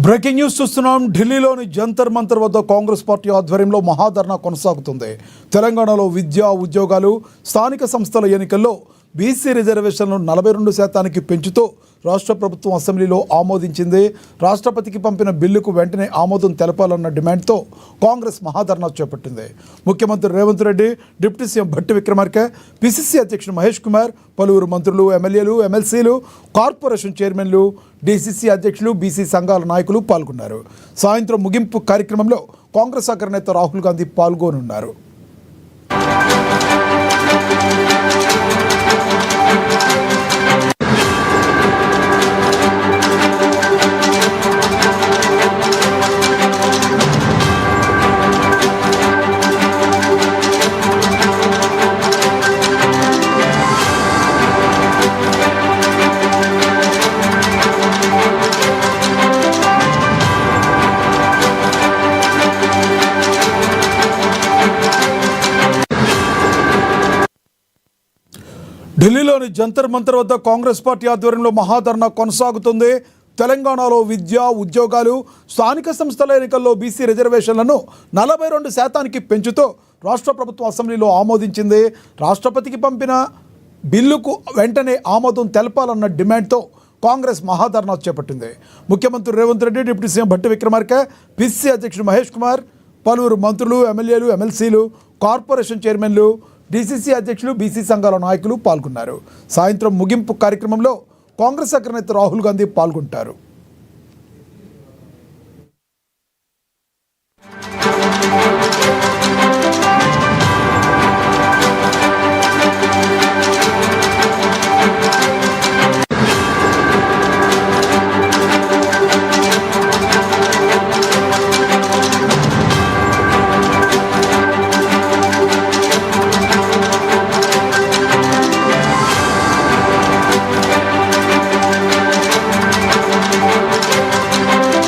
Breaking news చూస్తున్నాం. ఢిల్లీలోని జంతర్ మంతర్ వద్ద కాంగ్రెస్ పార్టీ ఆధ్వర్యంలో మహాధర్నా కొనసాగుతుంది. తెలంగాణలో విద్య, ఉద్యోగాలు, స్థానిక సంస్థల ఎన్నికల్లో బీసీ రిజర్వేషన్లను 42% పెంచుతూ రాష్ట్ర ప్రభుత్వం అసెంబ్లీలో ఆమోదించింది. రాష్ట్రపతికి పంపిన బిల్లుకు వెంటనే ఆమోదం తెలపాలన్న డిమాండ్తో కాంగ్రెస్ మహాధర్నా చేపట్టింది. ముఖ్యమంత్రి Revanth Reddy, deputy CM Bhatti Vikramarka, PCC అధ్యక్షుడు మహేష్ కుమార్, పలువురు మంత్రులు, ఎమ్మెల్యేలు, ఎమ్మెల్సీలు, కార్పొరేషన్ చైర్మన్లు, డీసీసీ అధ్యక్షులు, బీసీ సంఘాల నాయకులు పాల్గొన్నారు. సాయంత్రం ముగింపు కార్యక్రమంలో కాంగ్రెస్ అగ్రనేత రాహుల్ గాంధీ పాల్గొనున్నారు. ఢిల్లీలోని జంతర్ మంతర్ వద్ద కాంగ్రెస్ పార్టీ ఆధ్వర్యంలో మహాధర్నా కొనసాగుతుంది. తెలంగాణలో విద్య, ఉద్యోగాలు, స్థానిక సంస్థల ఎన్నికల్లో బీసీ రిజర్వేషన్లను 42% పెంచుతూ రాష్ట్ర ప్రభుత్వం అసెంబ్లీలో ఆమోదించింది. రాష్ట్రపతికి పంపిన బిల్లుకు వెంటనే ఆమోదం తెలపాలన్న డిమాండ్తో కాంగ్రెస్ మహాధర్నా చేపట్టింది. ముఖ్యమంత్రి Revanth Reddy, deputy CM Bhatti Vikramarka, PCC అధ్యక్షుడు మహేష్ కుమార్, పలువురు మంత్రులు, ఎమ్మెల్యేలు, ఎమ్మెల్సీలు, కార్పొరేషన్ చైర్మన్లు, డీసీసీ అధ్యక్షులు, బీసీ సంఘాల నాయకులు పాల్గొన్నారు. సాయంత్రం ముగింపు కార్యక్రమంలో కాంగ్రెస్ అగ్రనేత రాహుల్ గాంధీ పాల్గొంటారు.